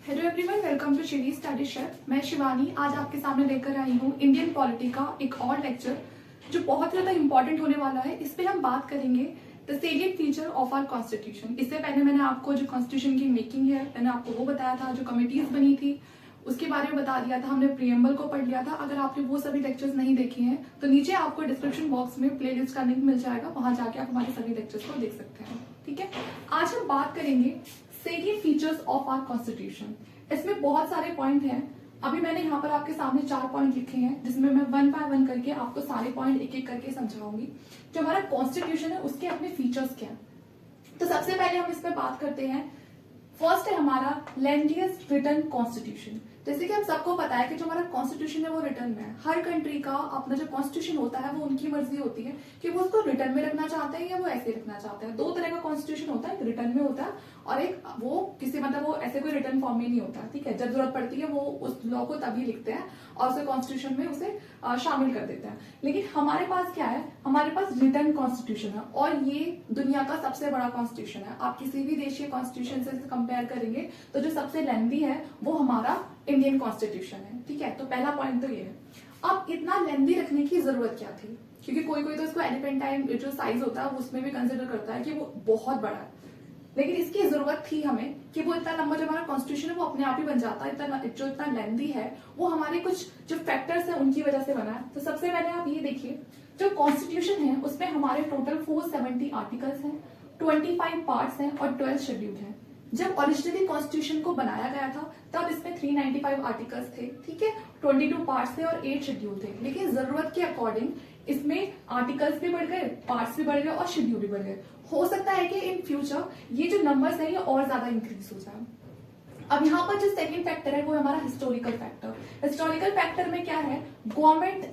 Hello everyone, welcome to Shivi study chef. मैं शिवानी आज आपके सामने लेकर आई हूँ इंडियन पॉलिटी का एक और लेक्चर जो बहुत ज्यादा इंपॉर्टेंट होने वाला है। इस पे हम बात करेंगे the salient feature of our constitution. इससे पहले मैंने आपको जो कॉन्स्टिट्यूशन की मेकिंग है मैंने आपको वो बताया था, जो कमिटीज बनी थी उसके बारे में बता दिया था, हमने प्रीएम्बल को पढ़ लिया था। अगर आपने वो सभी लेक्चर्स नहीं देखे हैं तो नीचे आपको डिस्क्रिप्शन बॉक्स में प्लेलिस्ट का लिंक मिल जाएगा, वहां जाके आप हमारे सभी लेक्चर्स को देख सकते हैं। ठीक है, आज हम बात करेंगे salient features of our constitution. इसमें बहुत सारे पॉइंट हैं। अभी मैंने यहाँ पर आपके सामने 4 पॉइंट लिखे हैं जिसमें मैं 1 बाय 1 करके आपको सारे पॉइंट एक एक करके समझाऊंगी। जो हमारा कॉन्स्टिट्यूशन है उसके अपने फीचर्स क्या हैं। तो सबसे पहले हम इस पर बात करते हैं। फर्स्ट है हमारा लेंडियस्ट रिटन कॉन्स्टिट्यूशन। जैसे कि हम सबको पता है कि जो हमारा कॉन्स्टिट्यूशन है वो रिटर्न में है। हर कंट्री का अपना जो कॉन्स्टिट्यूशन होता है वो उनकी मर्जी होती है कि वो उसको रिटर्न में रखना चाहते हैं या वो ऐसे रखना चाहते हैं। 2 तरह का कॉन्स्टिट्यूशन होता है, एक रिटर्न में होता है और एक वो किसी मतलब वो ऐसे कोई रिटर्न फॉर्म में नहीं होता। ठीक है, जब जरूरत पड़ती है वो उस लॉ को तभी लिखते हैं और उसे कॉन्स्टिट्यूशन में उसे शामिल कर देते हैं। लेकिन हमारे पास क्या है, हमारे पास रिटर्न कॉन्स्टिट्यूशन है और ये दुनिया का सबसे बड़ा कॉन्स्टिट्यूशन है। आप किसी भी देश के कॉन्स्टिट्यूशन से कंपेयर करेंगे तो जो सबसे लेंथी है वो हमारा इंडियन कॉन्स्टिट्यूशन है। ठीक है, तो पहला पॉइंट तो ये है। अब इतना लेंथी रखने की जरूरत क्या थी, क्योंकि कोई कोई तो इसको एलिफेंटाइन जो साइज होता है उसमें भी कंसिडर करता है कि वो बहुत बड़ा है। लेकिन इसकी जरूरत थी हमें कि वो इतना लंबा जो हमारा कॉन्स्टिट्यूशन है वो अपने आप ही बन जाता है। इतना लेंथी है वो हमारे कुछ जो फैक्टर्स है उनकी वजह से बना है। तो सबसे पहले आप ये देखिए, जो कॉन्स्टिट्यूशन है उसमें हमारे टोटल 470 आर्टिकल्स हैं, 25 पार्ट्स हैं और 12 शेड्यूल हैं। जब ओरिजिनली कॉन्स्टिट्यूशन को बनाया गया था तब इसमें 395 आर्टिकल्स थे। ठीक है, 22 पार्ट्स थे और 8 शेड्यूल थे। लेकिन जरूरत के अकॉर्डिंग इसमें आर्टिकल्स भी बढ़ गए, पार्ट्स भी बढ़ गए और शेड्यूल भी बढ़ गए। हो सकता है कि इन फ्यूचर ये जो नंबर्स है ये और ज्यादा इंक्रीज हो जाए। अब यहाँ पर जो सेकंड फैक्टर है वो है हमारा हिस्टोरिकल फैक्टर। हिस्टोरिकल फैक्टर में क्या है, गवर्नमेंट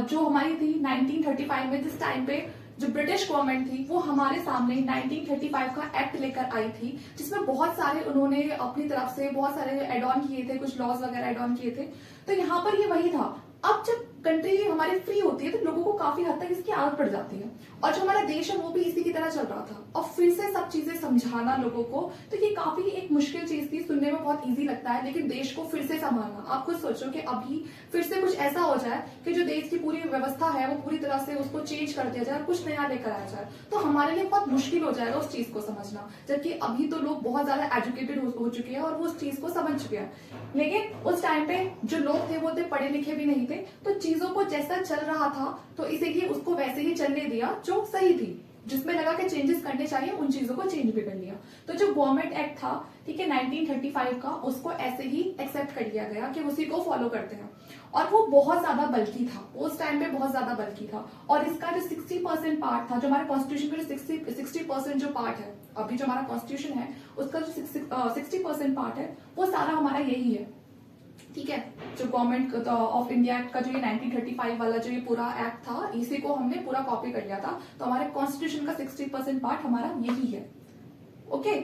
जो हमारी थी 1935 में, जिस टाइम पे जो ब्रिटिश गवर्नमेंट थी वो हमारे सामने 1935 का एक्ट लेकर आई थी, जिसमें बहुत सारे उन्होंने अपनी तरफ से बहुत सारे एड ऑन किए थे, कुछ लॉज वगैरह एड ऑन किए थे। तो यहाँ पर ये वही था। अब जब कंट्री हमारी फ्री होती है तो लोगों को काफी हद तक इसकी आदत पड़ जाती है और जो हमारा देश है वो भी इसी की तरह चल रहा था। और फिर से सब चीजें समझाना लोगों को, तो ये काफी एक मुश्किल चीज थी। सुनने में बहुत इजी लगता है लेकिन देश को फिर से संभालना, आप खुद सोचो कि अभी फिर से कुछ ऐसा हो जाए कि जो देश की पूरी व्यवस्था है वो पूरी तरह से उसको चेंज कर दिया जाए और कुछ नया लेकर आया जाए, तो हमारे लिए बहुत मुश्किल हो जाएगा उस चीज को समझना। जबकि अभी तो लोग बहुत ज्यादा एजुकेटेड हो चुके हैं और वो उस चीज को समझ चुके हैं। लेकिन उस टाइम पे जो लोग थे वो इतने पढ़े लिखे भी नहीं थे, तो चीजों को जैसा चल रहा था तो इसीलिए उसको वैसे ही चलने दिया जो सही थी। जिसमें लगा कि चेंजेस करने चाहिए उन चीजों को चेंज भी कर लिया। तो जो गवर्नमेंट एक्ट था, ठीक है, 1935 का, उसको ऐसे ही एक्सेप्ट कर लिया गया कि उसी को फॉलो करते हैं। और वो बहुत ज्यादा बल्कि था, उस टाइम पे बहुत ज्यादा बल्कि था। और इसका जो 60% पार्ट था, जो हमारे कॉन्स्टिट्यूशन में जो 60% जो पार्ट है, अभी जो हमारा कॉन्स्टिट्यूशन है उसका जो 60% पार्ट है वो सारा हमारा यही है। ठीक है, जो गवर्नमेंट ऑफ इंडिया एक्ट का जो ये 1935 वाला जो ये पूरा एक्ट था, इसी को हमने पूरा कॉपी कर लिया था। तो हमारे कॉन्स्टिट्यूशन का 60% पार्ट हमारा यही है। ओके,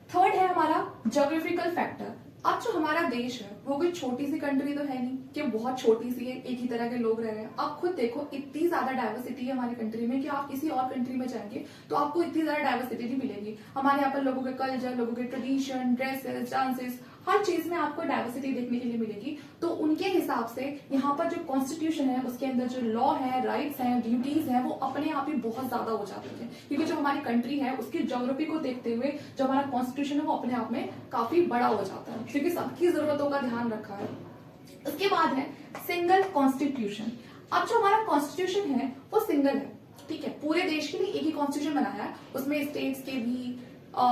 थर्ड है हमारा ज्योग्राफिकल फैक्टर। अब जो हमारा देश है वो कोई छोटी सी कंट्री तो है नहीं कि बहुत छोटी सी है, एक ही तरह के लोग रह रहे हैं। आप खुद देखो, इतनी ज्यादा डाइवर्सिटी है हमारी कंट्री में कि आप किसी और कंट्री में जाएंगे तो आपको इतनी ज्यादा डाइवर्सिटी नहीं मिलेगी। हमारे यहाँ पर लोगों के कल्चर, लोगों के ट्रेडिशन, ड्रेसेस, डांसेस, हर चीज में आपको डाइवर्सिटी देखने के लिए मिलेगी। तो उनके हिसाब से यहाँ पर जो कॉन्स्टिट्यूशन है उसके अंदर जो लॉ है, राइट्स हैं, ड्यूटीज हैं, वो अपने आप ही बहुत ज्यादा हो जाते हैं। क्योंकि जो हमारी कंट्री है उसकी ज्योग्राफी को देखते हुए जो हमारा कॉन्स्टिट्यूशन है वो अपने आप में काफी बड़ा हो जाता है, क्योंकि सबकी जरूरतों का ध्यान रखा है। उसके बाद है सिंगल कॉन्स्टिट्यूशन। अब जो हमारा कॉन्स्टिट्यूशन है वो सिंगल है। ठीक है, पूरे देश के लिए एक ही कॉन्स्टिट्यूशन बनाया है, उसमें स्टेट्स के भी,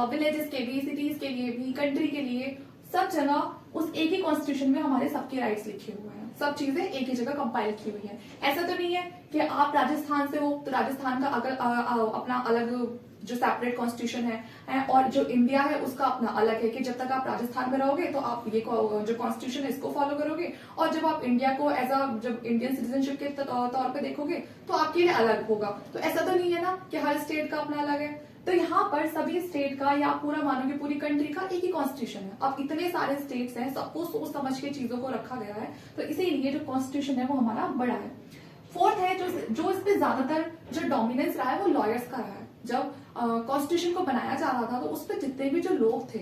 विलेजेस के भी, सिटीज के लिए भी, कंट्री के लिए, सब जगह उस एक ही कॉन्स्टिट्यूशन में हमारे सबके राइट्स लिखे हुए हैं। सब चीजें एक ही जगह कंपाइल की हुई है। ऐसा तो नहीं है कि आप राजस्थान से हो तो राजस्थान का अगर अपना अलग जो सेपरेट कॉन्स्टिट्यूशन है और जो इंडिया है उसका अपना अलग है, कि जब तक आप राजस्थान में रहोगे तो आप ये जो कॉन्स्टिट्यूशन है इसको फॉलो करोगे, और जब आप इंडिया को एज अ जब इंडियन सिटीजनशिप के तौर पे देखोगे तो आपके लिए अलग होगा। तो ऐसा तो नहीं है ना कि हर स्टेट का अपना अलग है। तो यहाँ पर सभी स्टेट का, या पूरा मानो कि पूरी कंट्री का एक ही कॉन्स्टिट्यूशन है। अब इतने सारे स्टेट्स हैं, सबको सोच समझ के चीजों को रखा गया है, तो इसीलिए जो कॉन्स्टिट्यूशन है वो हमारा बड़ा है। फोर्थ है जो इस पे ज्यादातर जो डोमिनेंस रहा है वो लॉयर्स का रहा है। जब कॉन्स्टिट्यूशन को बनाया जा रहा था तो उस पर जितने भी जो लोग थे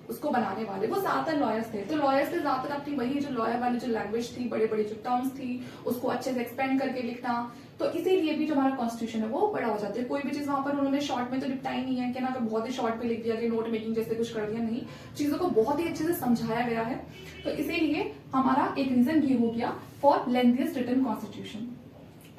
उसको बनाने वाले वो ज्यादातर लॉयर्स थे। तो लॉयर्स से ज्यादातर अपनी वही जो लॉयर वाली जो लैंग्वेज थी, बड़े बड़े जो टर्म्स थी, उसको अच्छे से एक्सपेंड करके लिखना। तो इसीलिए भी जो हमारा कॉन्स्टिट्यूशन है वो बड़ा हो जाता है। कोई भी चीज वहां पर उन्होंने शॉर्ट में तो निपटाई नहीं है कि ना, अगर बहुत ही शॉर्ट में लिख दिया कि नोट मेकिंग जैसे कुछ कर दिया, नहीं, चीजों को बहुत ही अच्छे से समझाया गया है। तो इसीलिए हमारा एक रीजन ये हो गया for lengthiest written constitution.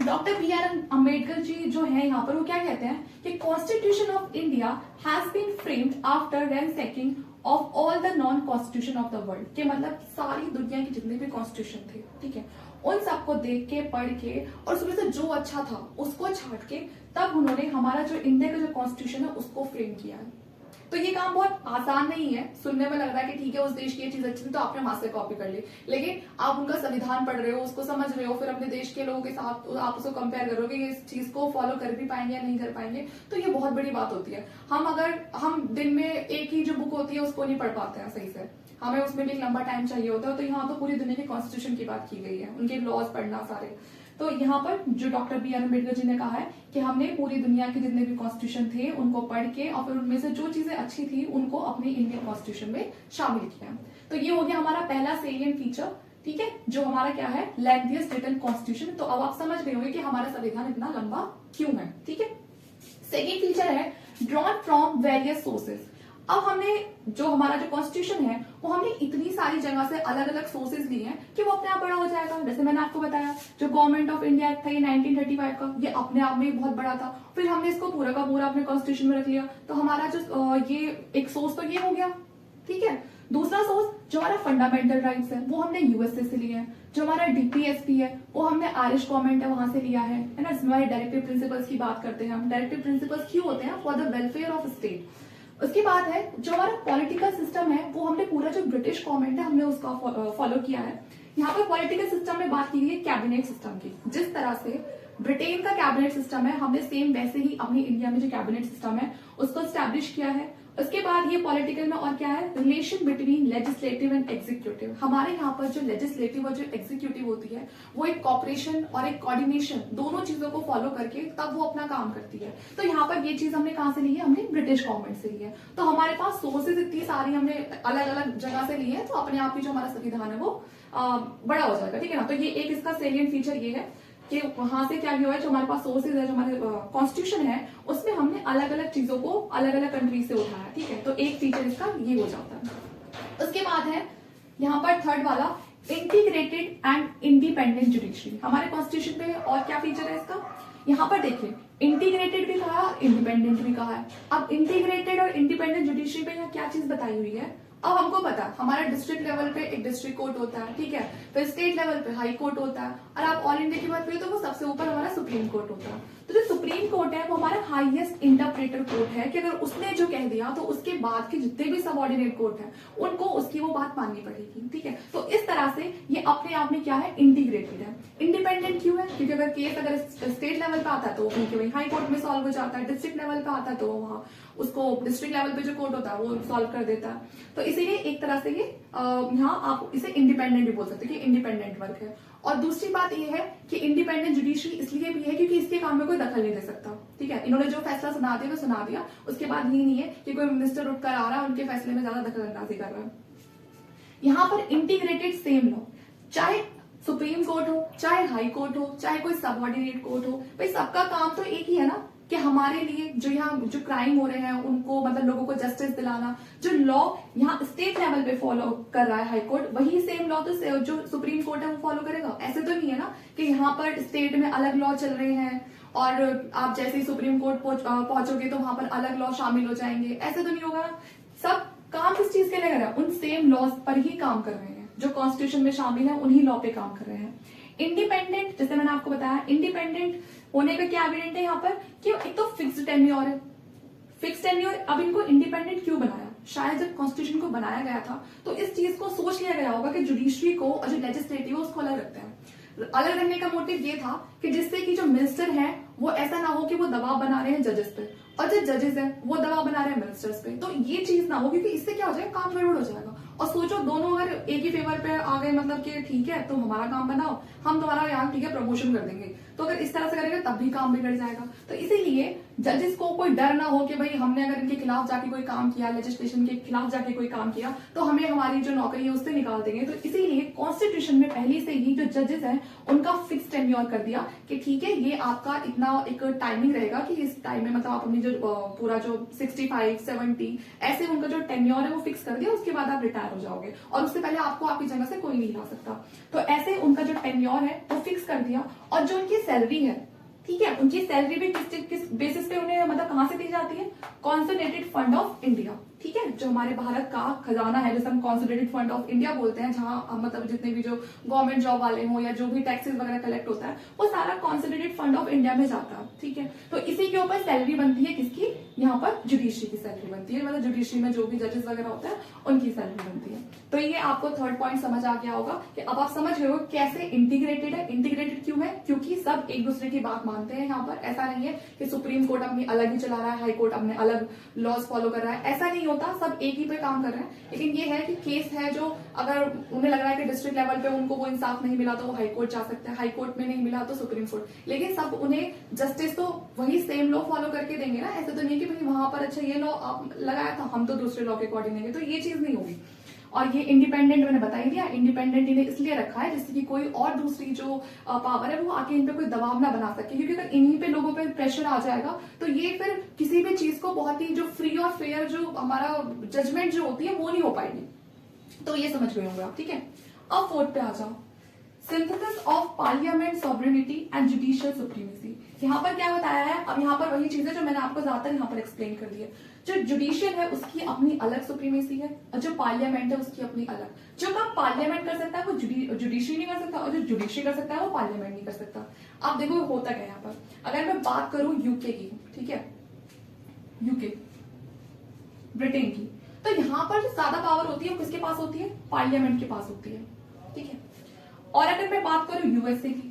Doctor B R Ambedkar ji जो है यहाँ पर वो क्या कहते हैं कि constitution of India has been framed after ransacking of all the known constitution of the world, के मतलब सारी दुनिया के जितने भी कॉन्स्टिट्यूशन थे, ठीक है, उन सबको देख के पढ़ के और उसमें से जो अच्छा था उसको छाट के तब उन्होंने हमारा जो इंडिया का जो कॉन्स्टिट्यूशन है उसको फ्रेम किया है। तो ये काम बहुत आसान नहीं है। सुनने में लग रहा है कि ठीक है उस देश की ये चीज अच्छी थी तो आपने वहां से कॉपी कर ली, लेकिन आप उनका संविधान पढ़ रहे हो, उसको समझ रहे हो, फिर अपने देश के लोगों के साथ आप उसको कंपेयर करोगे कि इस चीज को फॉलो कर भी पाएंगे या नहीं कर पाएंगे, तो ये बहुत बड़ी बात होती है। हम दिन में एक ही जो बुक होती है उसको नहीं पढ़ पाते हैं सही से, हमें उसमें भी एक लंबा टाइम चाहिए होता है। तो यहाँ तो पूरी दुनिया के कॉन्स्टिट्यूशन की बात की गई है, उनके लॉज पढ़ना सारे। तो यहाँ पर जो doctor B R Ambedkar ji ने कहा है कि हमने पूरी दुनिया के जितने भी कॉन्स्टिट्यूशन थे उनको पढ़ के और फिर उनमें से जो चीजें अच्छी थी उनको अपने इंडियन कॉन्स्टिट्यूशन में शामिल किया। तो ये हो गया हमारा पहला सेलिएंट फीचर, ठीक है, जो हमारा क्या है, लेंथीएस्ट रिटन कॉन्स्टिट्यूशन। तो अब आप समझ गए होंगे कि हमारा संविधान इतना लंबा क्यों है, ठीक है। सेकेंड फीचर है ड्रॉन फ्रॉम वेरियस सोर्सेज। अब हमने जो हमारा जो कॉन्स्टिट्यूशन है वो हमने इतनी सारी जगह से अलग अलग सोर्सेज लिए हैं कि वो अपने आप बड़ा हो जाएगा। जैसे मैंने आपको बताया जो गवर्नमेंट ऑफ इंडिया एक्ट था ये 1935 का, ये अपने आप में बहुत बड़ा था। फिर हमने इसको पूरा का पूरा अपने कॉन्स्टिट्यूशन में रख लिया, तो हमारा जो ये एक सोर्स तो ये हो गया, ठीक है। दूसरा सोर्स जो हमारा फंडामेंटल राइट्स है वो हमने यूएसए से लिया है। जो हमारा डीपीएसपी है वो हमने आयरिश गवर्नमेंट है वहां से लिया है ना। इसमें हमारे डायरेक्टिव प्रिंसिपल्स की बात करते हैं हम। डायरेक्टिव प्रिंसिपल्स क्यों होते हैं, for the welfare of state. उसके बाद है जो हमारा पॉलिटिकल सिस्टम है वो हमने पूरा जो ब्रिटिश गवर्नमेंट है हमने उसका फॉलो किया है। यहाँ पर पॉलिटिकल सिस्टम में बात की गई है कैबिनेट सिस्टम की। जिस तरह से ब्रिटेन का कैबिनेट सिस्टम है हमने सेम वैसे ही अपनी इंडिया में जो कैबिनेट सिस्टम है उसको स्टैब्लिश किया है। उसके बाद ये पॉलिटिकल में और क्या है, relation between legislative and executive. हमारे यहाँ पर जो लेजिस्लेटिव और जो एग्जीक्यूटिव होती है वो एक कॉपरेशन और एक कोऑर्डिनेशन दोनों चीजों को फॉलो करके तब वो अपना काम करती है। तो यहाँ पर ये चीज हमने कहाँ से ली है, हमने ब्रिटिश गवर्नमेंट से ली है। तो हमारे पास सोर्सेज इतनी सारी हमने अलग अलग जगह से ली है, तो अपने आप ही जो हमारा संविधान है वो बड़ा हो जाएगा, ठीक है ना। तो ये एक इसका सेलिएंट फीचर ये है कि वहां से क्या हुआ है, जो हमारे पास सोर्सेज है, जो हमारे कॉन्स्टिट्यूशन है उसमें हमने अलग अलग चीजों को अलग अलग कंट्री से उठाया, ठीक है। तो एक फीचर इसका ये हो जाता है। उसके बाद है यहाँ पर थर्ड वाला इंटीग्रेटेड एंड इंडिपेंडेंट जुडिशरी। हमारे कॉन्स्टिट्यूशन पे और क्या फीचर है इसका, यहाँ पर देखिए इंटीग्रेटेड भी कहा, इंडिपेंडेंट भी कहा है। अब इंटीग्रेटेड और इंडिपेंडेंट जुडिशरी पे यहाँ क्या चीज बताई हुई है, अब हमको पता हमारा डिस्ट्रिक्ट लेवल पे एक डिस्ट्रिक्ट कोर्ट होता है, ठीक है, फिर स्टेट लेवल पे हाई कोर्ट होता है, और आप ऑल इंडिया की बात करें तो वो सबसे ऊपर हमारा सुप्रीम कोर्ट होता है। तो जो सुप्रीम कोर्ट है वो हमारा हाईएस्ट इंटरप्रेटर कोर्ट है कि अगर उसने जो कह दिया तो उसके बाद के जितने भी सबऑर्डिनेट कोर्ट है उनको उसकी वो बात माननी पड़ेगी, ठीक है। तो इस तरह से ये अपने आप में क्या है, इंटीग्रेटेड है। इंडिपेंडेंट क्यों है, क्योंकि अगर केस अगर स्टेट लेवल पे आता है तो वहीं के वहीं हाई कोर्ट में सॉल्व हो जाता है, डिस्ट्रिक्ट लेवल पे आता है तो वहां उसको डिस्ट्रिक्ट लेवल पे जो कोर्ट होता है वो सॉल्व कर देता है। तो इसीलिए एक तरह से ये यहाँ आप इसे इंडिपेंडेंट भी बोल सकते हैं कि इंडिपेंडेंट वर्क है। और दूसरी बात ये है कि इंडिपेंडेंट जुडिशरी इसलिए भी है क्योंकि इसके काम में कोई दखल नहीं दे सकता, ठीक है। इन्होंने जो फैसला सुना दिया वो सुना दिया, उसके बाद ये नहीं है कि कोई मिनिस्टर उठकर आ रहा है उनके फैसले में ज्यादा दखल अंदाजी कर रहा है। यहाँ पर इंटीग्रेटेड सेम लॉ, चाहे सुप्रीम कोर्ट हो, चाहे हाई कोर्ट हो, चाहे कोई सबऑर्डिनेट कोर्ट हो, भाई सबका काम तो एक ही है ना कि हमारे लिए जो यहाँ जो क्राइम हो रहे हैं उनको मतलब लोगों को जस्टिस दिलाना। जो लॉ यहाँ स्टेट लेवल पे फॉलो कर रहा है हाई कोर्ट, वही सेम लॉ तो जो सुप्रीम कोर्ट है वो फॉलो करेगा। ऐसे तो नहीं है ना कि यहाँ पर स्टेट में अलग लॉ चल रहे हैं और आप जैसे ही सुप्रीम कोर्ट पहुंचोगे तो वहां पर अलग लॉ शामिल हो जाएंगे, ऐसे तो नहीं होगा। सब काम किस चीज के लिए कर रहे हैं, उन सेम लॉज पर ही काम कर रहे हैं, जो कॉन्स्टिट्यूशन में शामिल है उन्हीं लॉ पे काम कर रहे हैं। इंडिपेंडेंट, जैसे मैंने आपको बताया इंडिपेंडेंट होने का क्या एविडेंट है यहाँ पर कि एक तो फिक्स्ड टेन्योर है, फिक्स्ड टेन्योर। अब इनको इंडिपेंडेंट क्यों बनाया, शायद जब कॉन्स्टिट्यूशन को बनाया गया था तो इस चीज को सोच लिया गया होगा कि जुडिशरी को और जो लेजिस्लेटिव है उसको अलग रखते हैं। अलग रखने का मोटिव ये था कि जिससे कि जो मिनिस्टर हैं वो ऐसा ना हो कि वो दबाव बना रहे हैं जजेस पे, और जो जजेस हैं वो दबाव बना रहे हैं मिनिस्टर्स पे। तो ये चीज ना हो क्योंकि इससे क्या हो जाएगा, काम गड़बड़ हो जाएगा। और सोचो दोनों अगर एक ही फेवर पे आ गए, मतलब कि ठीक है तुम हमारा काम बनाओ, हम तुम्हारा यहाँ ठीक है प्रमोशन कर देंगे, तो अगर इस तरह से करेगा तब भी काम बिगड़ जाएगा। तो इसीलिए जजेस को कोई डर ना हो कि भाई हमने अगर इनके खिलाफ जाके कोई काम किया, लेजिस्लेशन के खिलाफ जाके कोई काम किया तो हमें हमारी जो नौकरी है उससे निकाल देंगे। तो इसीलिए कॉन्स्टिट्यूशन में पहले से ही जो जजेस हैं उनका फिक्स टेन्योर कर दिया कि ठीक है ये आपका इतना एक टाइमिंग रहेगा कि इस टाइम में मतलब आप अपनी जो पूरा जो 65, 70 ऐसे उनका जो टेन्योर है वो फिक्स कर दिया, उसके बाद आप रिटायर हो जाओगे और उससे पहले आपको आपकी जगह से कोई नहीं हिला सकता। तो ऐसे उनका जो टेन्योर है वो फिक्स कर दिया। और जो उनकी सैलरी है, ठीक है, उनकी सैलरी भी किस बेसिस पे उन्हें मतलब कहां से दी जाती है? कॉन्सोलिडेटेड फंड ऑफ इंडिया, ठीक है, जो हमारे भारत का खजाना है जिसे हम कॉन्सोलिडेटेड फंड ऑफ इंडिया बोलते हैं, जहां मतलब जितने भी जो गवर्नमेंट जॉब वाले हो या जो भी टैक्सेस वगैरह कलेक्ट होता है वो सारा कॉन्सोलिडेटेड फंड ऑफ इंडिया में जाता है, ठीक है। तो इसी के ऊपर सैलरी बनती है किसकी? यहाँ पर जुडिशरी की सैलरी बनती है, मतलब जुडिशरी में जो भी जजेस वगैरह होते हैं उनकी सैलरी बनती है। तो ये आपको थर्ड पॉइंट समझ आ गया होगा कि अब आप समझ गए हो कैसे इंटीग्रेटेड है। इंटीग्रेटेड क्यों है? क्योंकि सब एक दूसरे की बात मानते हैं। यहाँ पर ऐसा नहीं है कि सुप्रीम कोर्ट अपनी अलग ही चला रहा है, हाई कोर्ट अपने अलग लॉज फॉलो कर रहा है, ऐसा नहीं होता, सब एक ही पे काम कर रहे हैं। लेकिन ये है कि केस है जो अगर उन्हें लग रहा है कि डिस्ट्रिक्ट लेवल पे उनको वो इंसाफ नहीं मिला तो वो हाई कोर्ट जा सकते हैं, हाई कोर्ट में नहीं मिला तो सुप्रीम कोर्ट। लेकिन सब उन्हें जस्टिस तो वही सेम लॉ फॉलो करके देंगे ना, ऐसे तो नहीं कि भाई वहां पर अच्छा ये लॉ आप लगाया था हम तो दूसरे लॉ के अकॉर्डिंग देंगे, तो ये चीज नहीं होगी। और ये इंडिपेंडेंट मैंने बता ही दिया, इंडिपेंडेंट इन्हें इसलिए रखा है जिससे कि कोई और दूसरी जो पावर है वो आके इन पे कोई दबाव ना बना सके, क्योंकि अगर इन्हीं पे लोगों पे प्रेशर आ जाएगा तो ये फिर किसी भी चीज को बहुत ही जो फ्री और फेयर जो हमारा जजमेंट जो होती है वो नहीं हो पाएगी। तो ये समझ गए होंगे आप, ठीक है। अब फोर्थ पे आ जाओ, synthesis of parliament sovereignty and judicial supremacy. यहाँ पर क्या बताया है? अब यहाँ पर वही चीजें जो मैंने आपको ज्यादातर यहाँ पर एक्सप्लेन कर दी है। जो जुडिशियल है उसकी अपनी अलग सुप्रीमेसी है और जो पार्लियामेंट है उसकी अपनी अलग। जो काम पार्लियामेंट कर सकता है वो जुडिशरी नहीं कर सकता और जो जुडिशरी कर सकता है वो पार्लियामेंट नहीं कर सकता। आप देखो होता क्या है यहाँ पर। अगर मैं बात करूं यूके की, ठीक है, यूके ब्रिटेन की, तो यहाँ पर जो ज्यादा पावर होती है किसके पास होती है? पार्लियामेंट के पास होती है, ठीक है। और अगर मैं बात करूं यूएसए की,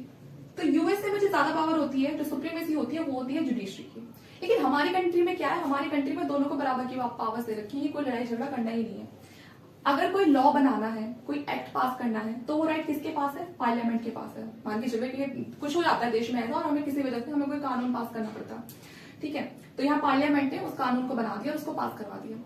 तो यूएसए में जो ज्यादा पावर होती है, जो सुप्रीमेसी होती है वो होती है जुडिशरी की। लेकिन हमारी कंट्री में क्या है? हमारी कंट्री में दोनों को बराबर की पावर्स दे रखी है, कोई लड़ाई झगड़ा करना ही नहीं है। अगर कोई लॉ बनाना है, कोई एक्ट पास करना है तो वो राइट किसके पास है? पार्लियामेंट के पास है। मान के चलो कि कुछ हो जाता है देश में ऐसा और हमें किसी वजह से हमें कोई कानून पास करना पड़ता है, ठीक है, तो यहाँ पार्लियामेंट ने उस कानून को बना दिया, उसको पास करवा दिया।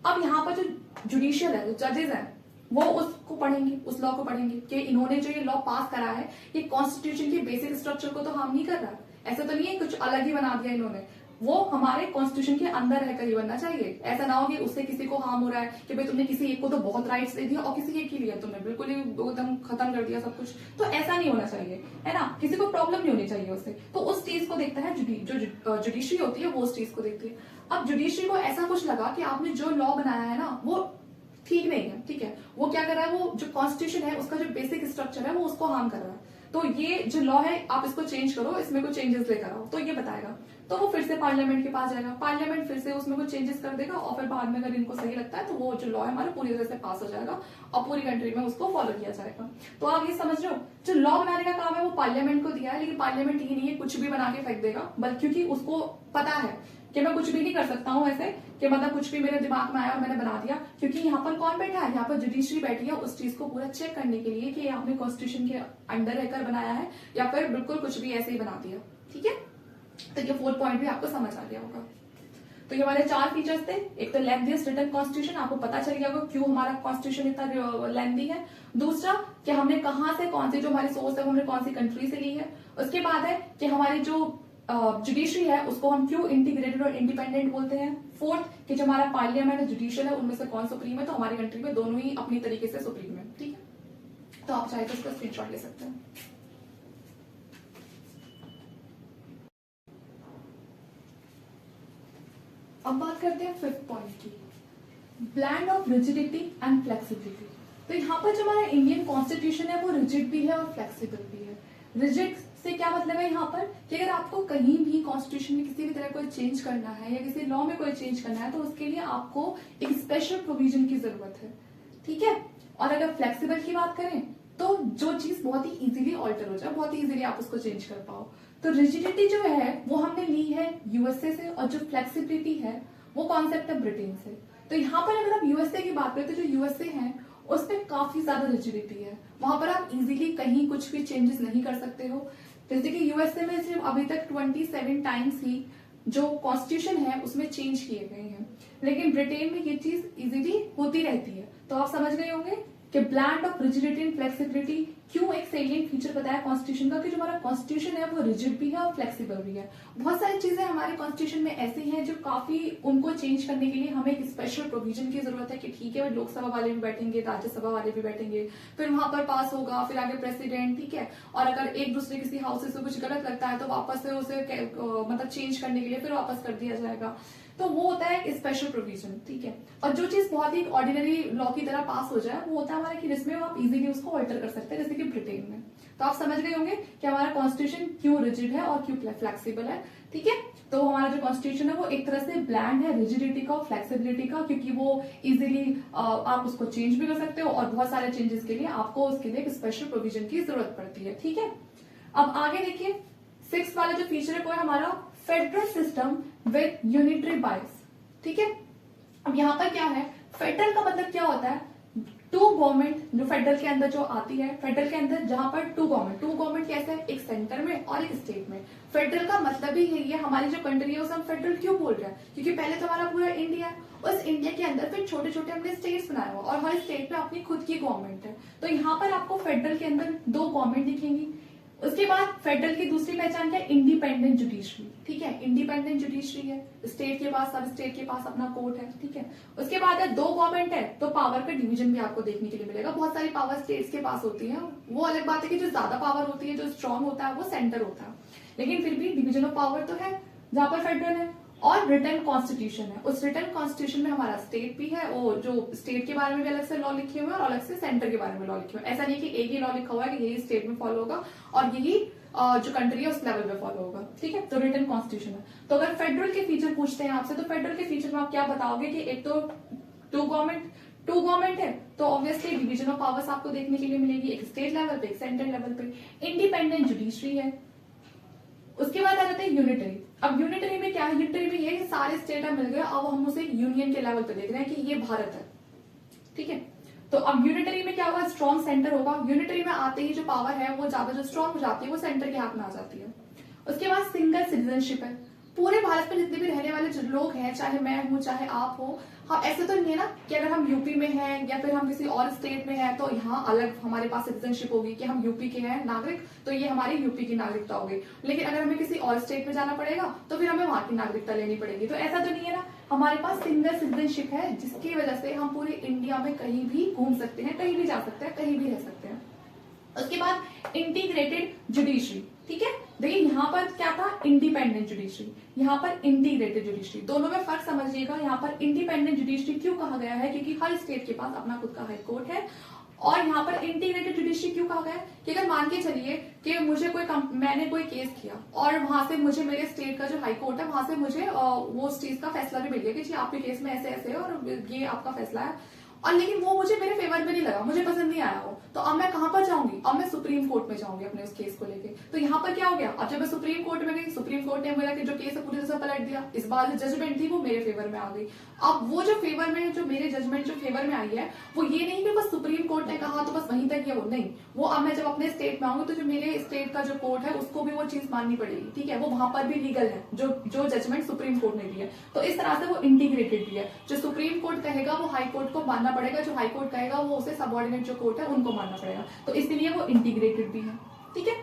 अब यहाँ पर जो जुडिशियल है, जो जजेस है, वो उसको पढ़ेंगे, उस लॉ को पढ़ेंगे कि इन्होंने जो ये लॉ पास करा है ये कॉन्स्टिट्यूशन के बेसिक स्ट्रक्चर को तो हार्म नहीं कर रहा। ऐसा तो नहीं है कुछ अलग ही बना दिया इन्होंने, वो हमारे कॉन्स्टिट्यूशन के अंदर रहकर ही बनना चाहिए। ऐसा ना हो कि उससे किसी को हार्म हो रहा है कि भाई तुमने किसी एक को तो बहुत राइट्स दे दिया और किसी एक ही लिया तुमने बिल्कुल ही एकदम खत्म कर दिया सब कुछ। तो ऐसा नहीं होना चाहिए, है ना, किसी को प्रॉब्लम नहीं होनी चाहिए उससे। तो उस चीज को देखता है जो जुडिशरी होती है, वो उस चीज को देखती है। अब जुडिशरी को ऐसा कुछ लगा कि आपने जो लॉ बनाया है ना वो ठीक नहीं है, ठीक है, वो क्या कर रहा है, वो जो कॉन्स्टिट्यूशन है उसका जो बेसिक स्ट्रक्चर है वो उसको हार्म कर रहा है, तो ये जो लॉ है आप इसको चेंज करो, इसमें कुछ चेंजेस लेकर आओ, तो ये बताएगा। तो वो फिर से पार्लियामेंट के पास जाएगा, पार्लियामेंट फिर से उसमें कुछ चेंजेस कर देगा और फिर बाद में अगर इनको सही लगता है तो वो जो लॉ है हमारा पूरी तरह से पास हो जाएगा और पूरी कंट्री में उसको फॉलो किया जाएगा। तो आप ये समझ रहे हो, जो लॉ बनाने का काम है वो पार्लियामेंट को दिया है, लेकिन पार्लियामेंट ये नहीं है कुछ भी बना के फेंक देगा, बल्कि क्योंकि उसको पता है कि मैं कुछ भी नहीं कर सकता हूँ ऐसे कि मतलब कुछ भी मेरे दिमाग में आया और मैंने बना दिया, क्योंकि यहाँ पर कौन बैठा है? यहाँ पर जुडिशरी बैठी है उस चीज को पूरा चेक करने के लिए कि आपने कॉन्स्टिट्यूशन के अंडर रहकर बनाया है या फिर बिल्कुल कुछ भी ऐसे ही बना दिया, ठीक है। तो ये 4 पॉइंट भी आपको समझ आ गया होगा। तो ये हमारे 4 फीचर्स थे। एक तो लेंथीएस्ट रिटन कॉन्स्टिट्यूशन, आपको पता चल गया होगा क्यों हमारा कॉन्स्टिट्यूशन इतना लेंथी है। दूसरा कि हमने कहाँ से कौन सी जो हमारी सोर्स है हमने कौन सी कंट्री से ली है। उसके बाद है कि हमारी जो जुडिशरी है उसको हम क्यों इंटीग्रेटेड और इंडिपेंडेंट बोलते हैं। फोर्थ कि जो हमारा पार्लियामेंट है जुडिशियल है उनमें से कौन सुप्रीम है, तो हमारी कंट्री में दोनों ही अपनी तरीके से सुप्रीम है, ठीक है। तो आप चाहे तो इसका स्क्रीनशॉट ले सकते हैं। अब बात करते हैं 5th पॉइंट की, blend of rigidity and flexibility. तो यहाँ पर जो हमारा इंडियन कॉन्स्टिट्यूशन है वो रिजिड भी है और फ्लेक्सिबल भी है। रिजिड से क्या मतलब है यहाँ पर कि अगर आपको कहीं भी कॉन्स्टिट्यूशन में किसी भी तरह कोई चेंज करना है या किसी लॉ में कोई चेंज करना है तो उसके लिए आपको एक स्पेशल प्रोविजन की जरूरत है, ठीक है। और अगर फ्लेक्सिबल की बात करें तो जो चीज बहुत ही इजीली ऑल्टर हो जाए, बहुत ही इजीली आप उसको चेंज कर पाओ। तो रिजिडिटी जो है वो हमने ली है यूएसए से और जो फ्लेक्सिबिलिटी है वो कॉन्सेप्ट है ब्रिटेन से। तो यहाँ पर अगर हम यूएसए की बात करें तो जो यूएसए है उसमें काफी ज्यादा रिजिडिटी है, वहां पर आप इजीली कहीं कुछ भी चेंजेस नहीं कर सकते हो। जैसे कि यूएसए में सिर्फ अभी तक 27 टाइम्स ही जो कॉन्स्टिट्यूशन है उसमें चेंज किए गए हैं, लेकिन ब्रिटेन में ये चीज इजीली होती रहती है। तो आप समझ गए होंगे कि bland of rigidity and flexibility क्यों एक सेलिएंट फीचर बताया कॉन्स्टिट्यूशन का, कि जो हमारा कॉन्स्टिट्यूशन है वो रिजिड भी है और फ्लेक्सिबल भी है। बहुत सारी चीजें हमारे कॉन्स्टिट्यूशन में ऐसी हैं जो काफी उनको चेंज करने के लिए हमें एक स्पेशल प्रोविजन की जरूरत है कि ठीक है लोकसभा वाले भी बैठेंगे, राज्यसभा वाले भी बैठेंगे, फिर वहां पर पास होगा, फिर आगे प्रेसिडेंट, ठीक है। और अगर एक दूसरे किसी हाउसेस से कुछ गलत लगता है तो वापस से उसे मतलब चेंज करने के लिए फिर वापस कर दिया जाएगा। तो वो होता है एक स्पेशल प्रोविजन, ठीक है। और जो चीज बहुत ही ऑर्डिनरी लॉ की तरह पास हो जाए वो होता है हमारा कि जिसमें आप इजीली उसको ऑल्टर कर सकते हैं, जैसे कि ब्रिटेन में। तो आप समझ गए होंगे कि हमारा कॉन्स्टिट्यूशन क्यों रिजिड है और क्यों फ्लेक्सिबल है, ठीक है। तो हमारा जो कॉन्स्टिट्यूशन है वो एक तरह से ब्लैंड है रिजिडिटी का और फ्लेक्सिबिलिटी का, क्योंकि वो इजीली आप उसको चेंज भी कर सकते हो और बहुत सारे चेंजेस के लिए आपको उसके लिए एक स्पेशल प्रोविजन की जरूरत पड़ती है, ठीक है। अब आगे देखिए 6 वाला जो फीचर है वो है हमारा फेडरल सिस्टम विद यूनिटरी बाइस, ठीक है। अब यहाँ पर क्या है, फेडरल का मतलब क्या होता है, टू गवर्नमेंट जो फेडरल के अंदर जो आती है, फेडरल के अंदर जहां पर टू गवर्नमेंट कैसे है, एक सेंटर में और एक स्टेट में। फेडरल का मतलब ही यही है, हमारी जो कंट्री है उसे हम फेडरल क्यों बोल रहे हैं, क्योंकि पहले तो हमारा पूरा इंडिया है, उस इंडिया के अंदर फिर छोटे छोटे हमने स्टेट्स बनाए हुआ और हर स्टेट में अपनी खुद की गवर्नमेंट है। तो यहाँ पर आपको फेडरल के अंदर 2 गवर्नमेंट दिखेंगी। उसके बाद फेडरल की दूसरी पहचान क्या है, इंडिपेंडेंट जुडिशरी, ठीक है। इंडिपेंडेंट जुडिशरी है, स्टेट के पास सब स्टेट के पास अपना कोर्ट है, ठीक है। उसके बाद है 2 गवर्नमेंट है तो पावर का डिवीजन भी आपको देखने के लिए मिलेगा। बहुत सारी पावर स्टेट्स के पास होती है, वो अलग बात है कि जो ज्यादा पावर होती है, जो स्ट्रांग होता है वो सेंटर होता है, लेकिन फिर भी डिवीजन ऑफ पावर तो है जहां पर फेडरल है। और रिटर्न कॉन्स्टिट्यूशन है, उस रिटर्न कॉन्स्टिट्यूशन में हमारा स्टेट भी है, वो जो स्टेट के बारे में भी अलग से लॉ लिखे हुए हैं और अलग से सेंटर के बारे में लॉ लिखे हुए हैं। ऐसा नहीं कि एक ही लॉ लिखा हुआ है कि यही स्टेट में फॉलो होगा और यही जो कंट्री है उस लेवल पे फॉलो होगा, ठीक है। तो रिटर्न कॉन्स्टिट्यूशन है। तो अगर फेडरल के फीचर पूछते हैं आपसे तो फेडरल के फीचर में आप क्या बताओगे कि एक तो टू गवर्नमेंट है तो ऑब्वियसली डिवीजन ऑफ पावर्स आपको देखने के लिए मिलेगी, एक स्टेट लेवल पे एक सेंट्रल लेवल पे, इंडिपेंडेंट जुडिशरी है। उसके बाद आ जाते हैं यूनिटरी। अब यूनिटरी में क्या है, यूनिटरी में ये सारे स्टेट मिल गए, अब हम उसे यूनियन के लेवल पे देख रहे हैं कि ये भारत है, ठीक है। तो अब यूनिटरी में क्या होगा, स्ट्रॉन्ग सेंटर होगा। यूनिटरी में आते ही जो पावर है वो ज्यादा जो स्ट्रॉन्ग हो जाती है वो सेंटर के हाथ में आ जाती है। उसके बाद सिंगल सिटीजनशिप है, पूरे भारत में जितने भी रहने वाले जो लोग हैं, चाहे मैं हूं चाहे आप हो, हाँ ऐसे तो नहीं है ना कि अगर हम यूपी में हैं या फिर हम किसी और स्टेट में हैं तो यहाँ अलग हमारे पास सिटीजनशिप होगी कि हम यूपी के हैं नागरिक तो ये हमारी यूपी की नागरिकता होगी, लेकिन अगर हमें किसी और स्टेट में जाना पड़ेगा तो फिर हमें वहां की नागरिकता लेनी पड़ेगी। तो ऐसा तो नहीं है ना, हमारे पास सिंगल सिटीजनशिप है जिसकी वजह से हम पूरे इंडिया में कहीं भी घूम सकते हैं, कहीं भी जा सकते हैं, कहीं भी रह सकते हैं। उसके बाद इंटीग्रेटेड जुडिशरी, ठीक है। देखिए यहाँ पर क्या था, इंडिपेंडेंट जुडिशरी, यहाँ पर इंटीग्रेटेड जुडिशरी, दोनों में फर्क समझिएगा। यहाँ पर इंडिपेंडेंट जुडिशरी क्यों कहा गया है, क्योंकि हर स्टेट के पास अपना खुद का हाई कोर्ट है। और यहाँ पर इंटीग्रेटेड जुडिशरी क्यों कहा गया है कि अगर मान के चलिए कि मुझे मैंने कोई केस किया और वहां से मुझे मेरे स्टेट का जो हाई कोर्ट है वहां से मुझे वो उस चीज का फैसला भी मिल गया कि जी आपके केस में ऐसे ऐसे है और ये आपका फैसला है, और लेकिन वो मुझे मेरे फेवर में नहीं लगा, मुझे पसंद नहीं आया वो, तो अब मैं कहां पर जाऊंगी, अब मैं सुप्रीम कोर्ट में जाऊंगी अपने उस केस को लेके। तो यहाँ पर क्या हो गया, अब जब मैं सुप्रीम कोर्ट में गई, सुप्रीम कोर्ट ने मेरा जो केस है पूरी तरह से पलट दिया, इस बार जो जजमेंट थी वो मेरे फेवर में आ गई। अब वो जो फेवर में जो मेरे जजमेंट जो फेवर में आई है वो ये नहीं कि बस सुप्रीम कोर्ट ने कहा तो बस वहीं तक है, वो नहीं, वो अब मैं जब अपने स्टेट में आऊंगी तो जो मेरे स्टेट का जो कोर्ट है उसको भी वो चीज माननी पड़ेगी, ठीक है। वो वहां पर भी लीगल है जो जजमेंट सुप्रीम कोर्ट ने दी है। तो इस तरह से वो इंटीग्रेटेड भी है, जो सुप्रीम कोर्ट कहेगा वो हाई कोर्ट को मानना पड़ेगा, जो हाई कोर्ट कहेगा वो उसे सबऑर्डिनेट जो कोर्ट है उनको मानना पड़ेगा, तो इसलिए वो इंटीग्रेटेड भी है, ठीक है।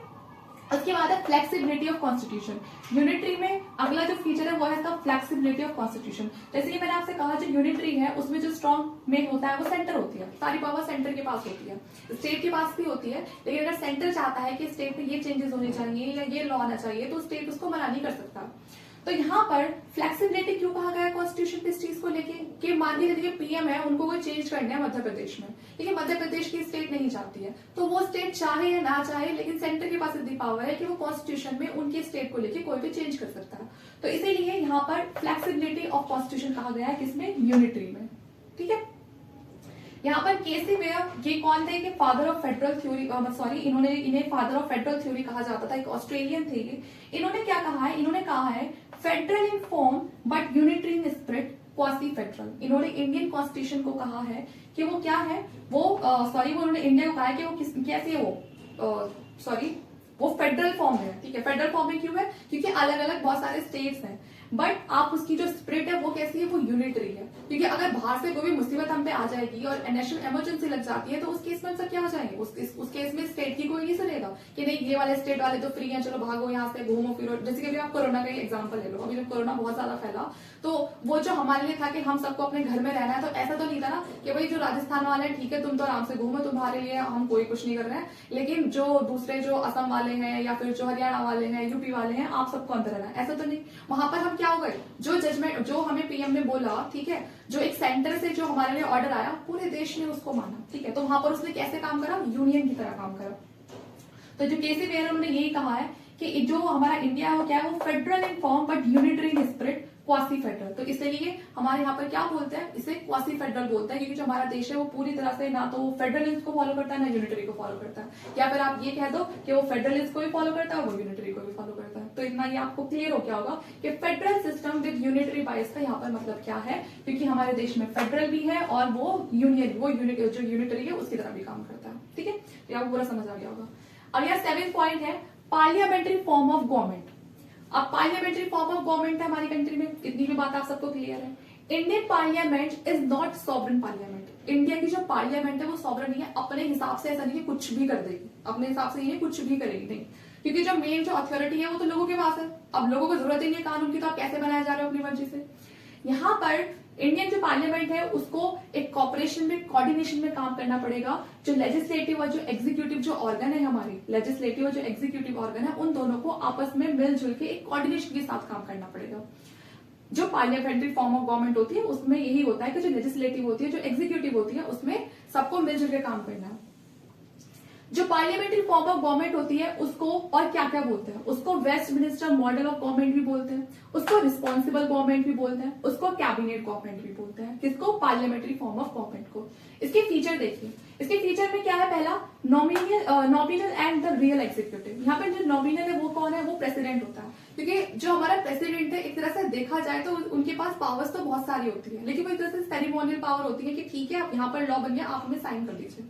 उसके बाद है फ्लेक्सिबिलिटी ऑफ कॉन्स्टिट्यूशन। यूनिटरी में अगला जो फीचर है वो है इसका फ्लेक्सिबिलिटी ऑफ कॉन्स्टिट्यूशन। जैसे कि मैंने आपसे कहा जो यूनिटरी है उसमें जो स्ट्रॉन्ग मेन होता है वो सेंटर होती है, सारी पावर सेंटर के पास होती है, स्टेट के पास भी होती है, लेकिन अगर सेंटर चाहता है कि स्टेट में ये चेंजेस होने चाहिए या ये लॉ आना चाहिए तो स्टेट उसको मना नहीं कर सकता। तो यहाँ पर फ्लेक्सिबिलिटी क्यों कहा गया कॉन्स्टिट्यूशन पे इस चीज को लेके कि मान लीजिए पीएम है, उनको कोई चेंज करना है मध्य प्रदेश में, लेकिन मध्य प्रदेश की स्टेट नहीं चाहती है, तो वो स्टेट चाहे या ना चाहे लेकिन सेंटर के पास इतनी पावर है कि वो कॉन्स्टिट्यूशन में उनके स्टेट को लेके कोई भी चेंज कर सकता है। तो इसीलिए यहाँ पर फ्लेक्सिबिलिटी ऑफ कॉन्स्टिट्यूशन कहा गया है किसमें, यूनिटरी में, ठीक है। यहाँ पर केसी वेयर ये कौन थे कि father of federal theory, sorry इन्हें फादर ऑफ फेडरल थ्योरी कहा जाता था, एक ऑस्ट्रेलियन थे ये। इन्होंने क्या कहा है, इन्होंने कहा है federal in form but unitary in spirit quasi federal. इन्होंने इंडियन कॉन्स्टिट्यूशन को कहा है कि वो क्या है, वो उन्होंने इंडिया को कहा है कि वो कैसे वो वो फेडरल फॉर्म है, ठीक है। फेडरल फॉर्म में क्यों है? क्योंकि अलग अलग बहुत सारे स्टेट्स हैं, बट आप उसकी जो स्पिरिट है वो कैसी है? वो यूनिटरी है। क्योंकि अगर बाहर से कोई भी मुसीबत हम पे आ जाएगी और नेशनल इमरजेंसी लग जाती है तो उस केस में सब क्या हो जाएंगे? उस केस में स्टेट की कोई नहीं सुनेगा कि नहीं ये वाले स्टेट वाले तो फ्री हैं, चलो भागो यहाँ से, घूमो फिरो। जैसे कि अभी आप कोरोना का ही एग्जाम्पल ले लो, अभी जब कोरोना बहुत ज्यादा फैला तो वो जो हमारे लिए था कि हम सबको अपने घर में रहना है, तो ऐसा तो नहीं था ना कि भाई जो राजस्थान वाले हैं ठीक है तुम तो आराम से घूमो, तुम्हारे लिए हम कोई कुछ नहीं कर रहे हैं, लेकिन जो दूसरे जो असम वाले हैं या फिर जो हरियाणा वाले हैं, यूपी वाले हैं, आप सबको अंदर रहना है, ऐसा तो नहीं। वहां पर हम क्या हो गए? जो जजमेंट जो हमें पीएम ने बोला, ठीक है, जो एक सेंटर से जो हमारे लिए ऑर्डर आया, पूरे देश ने उसको माना, ठीक है। तो वहां पर उसने कैसे काम करा? यूनियन की तरह काम करा। तो जो केसी वेयर उन्होंने यही कहा है कि जो हमारा इंडिया है वो क्या है? वो federal in form but unitary in spirit, quasi federal. तो इसलिए हमारे यहाँ पर क्या बोलते हैं? इसे क्वासी फेडरल बोलते हैं, क्योंकि जो हमारा देश है वो पूरी तरह से ना तो फेडरलिज्म को फॉलो करता है ना यूनिटरी को फॉलो करता है। या फिर आप ये कह दो कि वो फेडरलिज्म को भी फॉलो करता है, वो यूनिटरी को भी फॉलो करता है। तो इतना ये आपको क्लियर हो क्या होगा कि फेडरल सिस्टम विद यूनिटरी बाइस का यहाँ पर मतलब क्या है, क्योंकि हमारे देश में फेडरल भी है और वो यूनियन जो यूनिटरी है उसकी तरह भी काम करता है, ठीक है। तो आपको पूरा समझ आ गया होगा। अब यहाँ 7th पॉइंट है पार्लियामेंट्री फॉर्म ऑफ गवर्नमेंट। अब पार्लियामेंट्री फॉर्म ऑफ गवर्नमेंट है हमारी कंट्री में, इतनी भी बात आप सबको क्लियर है। Indian parliament is not sovereign parliament. India की जो पार्लियामेंट है वो सॉवरन नहीं है, अपने हिसाब से ऐसा नहीं है कुछ भी कर देगी, अपने हिसाब से ये कुछ भी करेगी नहीं, क्योंकि जो मेन जो अथॉरिटी है वो तो लोगों के पास है। अब लोगों को जरूरत ही नहीं है कानून की, तो आप कैसे बनाए जा रहे हो अपनी मर्जी से। यहाँ पर इंडियन जो पार्लियामेंट है उसको एक कॉपरेशन में, कोऑर्डिनेशन में काम करना पड़ेगा। जो लेजिस्लेटिव और जो एग्जीक्यूटिव जो ऑर्गन है, हमारी लेजिस्लेटिव और जो एग्जीक्यूटिव ऑर्गन है, उन दोनों को आपस में मिलजुल के एक कोऑर्डिनेशन के साथ काम करना पड़ेगा। जो पार्लियामेंट्री फॉर्म ऑफ गवर्नमेंट होती है उसमें यही होता है कि जो लेजिस्लेटिव होती है, जो एग्जीक्यूटिव होती है, उसमें सबको मिलजुल के काम करना है। जो पार्लियामेंट्री फॉर्म ऑफ गवर्नमेंट होती है उसको और क्या क्या बोलते हैं? उसको Westminster model of government भी बोलते हैं, उसको रिस्पॉन्सिबल गवर्नमेंट भी बोलते हैं, उसको कैबिनेट गवर्नमेंट भी बोलते हैं। किसको? पार्लियामेंट्री फॉर्म ऑफ गवर्नमेंट को। इसके फीचर देखिए, इसके फीचर में क्या है? पहला, nominal and the real executive. यहाँ पर जो नॉमिनल है वो कौन है? वो प्रेसिडेंट होता है, क्योंकि जो हमारा प्रेसिडेंट है एक तरह से देखा जाए तो उनके पास पावर्स तो बहुत सारी होती है, लेकिन वो एक तरह से सेरेमोनियल पावर होती है कि ठीक है आप यहाँ पर लॉ बन गया, आप हमें साइन कर दीजिए।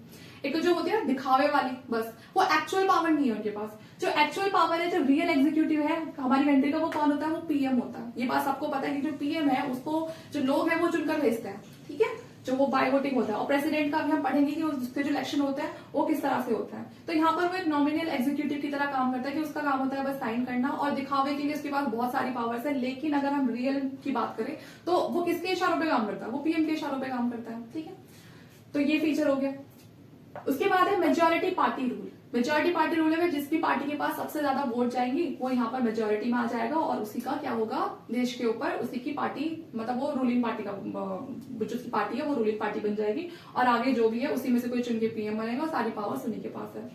एक तो जो होती है ना दिखावे वाली, बस वो एक्चुअल पावर नहीं है उनके पास। जो एक्चुअल पावर है, जो रियल एग्जीक्यूटिव है हमारी कंट्री का, वो कौन होता है? वो पीएम होता है। ये बात सबको पता है कि जो पीएम है उसको जो लोग हैं वो चुनकर भेजते हैं, ठीक है, जो वो बाय वोटिंग होता है। और प्रेसिडेंट का भी हम पढ़ेंगे कि उसके जो इलेक्शन होता है वो किस तरह से होता है। तो यहाँ पर वो एक नॉमिनल एग्जीक्यूटिव की तरह काम करता है कि उसका काम होता है बस साइन करना, और दिखावे के लिए उसके पास बहुत सारी पावर्स है। लेकिन अगर हम रियल की बात करें तो वो किसके इशारों पर काम करता है? वो पीएम के इशारों पर काम करता है, ठीक है। तो ये फीचर हो गया। उसके बाद है majority party rule. Majority party rule है जिस भी पार्टी के पास सबसे ज्यादा वोट जाएंगी वो यहाँ पर मेजॉरिटी में आ जाएगा, और उसी का क्या होगा? देश के ऊपर उसी की पार्टी, मतलब वो रूलिंग पार्टी का, जो पार्टी है वो रूलिंग पार्टी बन जाएगी, और आगे जो भी है उसी में से कोई चुन के पीएम बनेगा, और सारी पावर्स उन्हीं के पास है।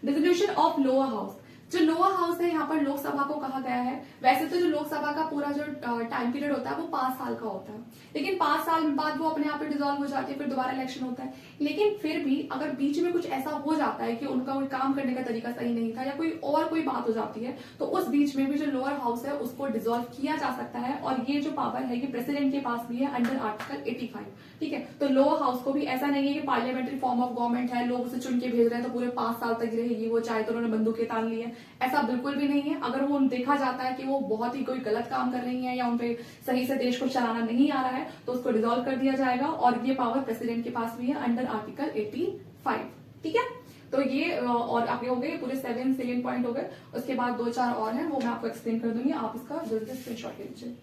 Dissolution of lower house. जो लोअर हाउस है यहाँ पर लोकसभा को कहा गया है। वैसे तो जो लोकसभा का पूरा जो टाइम पीरियड होता है वो 5 साल का होता है, लेकिन 5 साल बाद वो अपने आप पे डिसॉल्व हो जाती है, फिर दोबारा इलेक्शन होता है। लेकिन फिर भी अगर बीच में कुछ ऐसा हो जाता है कि उनका कोई काम करने का तरीका सही नहीं था या कोई बात हो जाती है, तो उस बीच में भी जो लोअर हाउस है उसको डिसॉल्व किया जा सकता है। और ये जो पावर है ये प्रेसिडेंट के पास भी है अंडर आर्टिकल 85, ठीक है। तो लोअर हाउस को भी ऐसा नहीं है कि पार्लियामेंट्री फॉर्म ऑफ गवर्नमेंट है, लोग उसे चुन के भेज रहे हैं तो पूरे 5 साल तक रहेगी वो, चाहे तो उन्होंने बंदूकें तान ली है, ऐसा बिल्कुल भी नहीं है। अगर वो देखा जाता है कि वो बहुत ही कोई गलत काम कर रही है या उनपे सही से देश को चलाना नहीं आ रहा है तो उसको डिसॉल्व कर दिया जाएगा, और ये पावर प्रेसिडेंट के पास भी है अंडर आर्टिकल 85, ठीक है। तो ये और आगे हो गए पूरे 7 सेकेंड पॉइंट हो गए। उसके बाद 2-4 और हैं, वो मैं आपको एक्सप्लेन कर दूंगी, आप इसका जल्दी स्क्रीनशॉट ले लीजिए।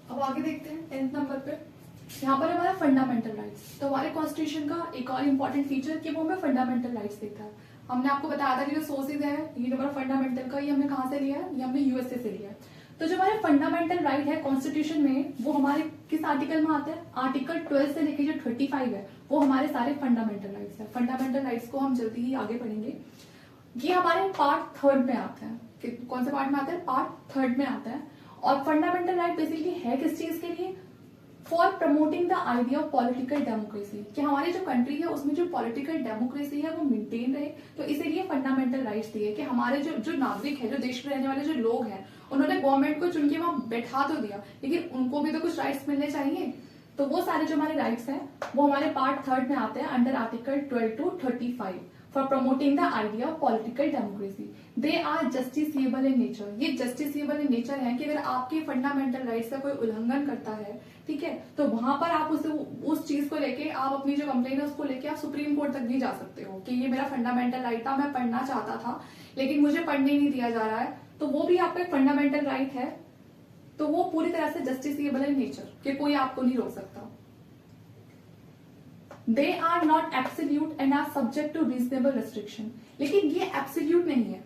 अब आगे देखते हैं 10th नंबर पे। यहाँ पर हमारा फंडामेंटल राइट्स। तो हमारे कॉन्स्टिट्यूशन का एक और इम्पोर्टेंट फीचर कि वो हमें फंडामेंटल राइट्स देता है। हमने आपको बताया था कि जो सोर्सेज है ये जो हमारा फंडामेंटल का, ये हमने कहाँ से लिया है? ये हमने यूएसए से लिया है। तो जो हमारे फंडामेंटल राइट है कॉन्स्टिट्यूशन में, वो हमारे किस आर्टिकल में आते हैं? आर्टिकल 12 से लेकर जो 35 है वो हमारे सारे फंडामेंटल राइट्स है। फंडामेंटल राइट्स को हम जल्दी ही आगे पढ़ेंगे। ये हमारे पार्ट 3 में आते हैं। कौन से पार्ट में आते हैं? पार्ट 3 में आता है। और फंडामेंटल राइट बेसिकली है किस चीज के लिए? For promoting the idea of political democracy, कि हमारी जो कंट्री है उसमें जो पॉलिटिकल डेमोक्रेसी है वो मेंटेन रहे। तो इसीलिए फंडामेंटल राइट्स दिए कि हमारे जो नागरिक है, जो देश में रहने वाले जो लोग हैं, उन्होंने गवर्नमेंट को चुन के वहां बैठा तो दिया, लेकिन उनको भी तो कुछ राइट्स मिलने चाहिए। तो वो सारे जो हमारे राइट्स हैं वो हमारे पार्ट 3 में आते हैं under article 12 to 35 for promoting the idea of political democracy. They are justiciable in nature. ये जस्टिसिएबल इन नेचर है कि अगर आपके फंडामेंटल राइट्स का कोई उल्लंघन करता है, ठीक है, तो वहां पर आप उस चीज को लेके आप अपनी जो कंप्लेन है उसको लेके आप सुप्रीम कोर्ट तक भी जा सकते हो कि ये मेरा फंडामेंटल राइट था, मैं पढ़ना चाहता था लेकिन मुझे पढ़ने नहीं दिया जा रहा है, तो वो भी आपका एक फंडामेंटल राइट है। तो वो पूरी तरह से जस्टिसिएबल इन नेचर कि कोई आपको नहीं रोक सकता। They are not absolute and are subject to reasonable restriction. लेकिन ये एब्सोल्यूट नहीं है।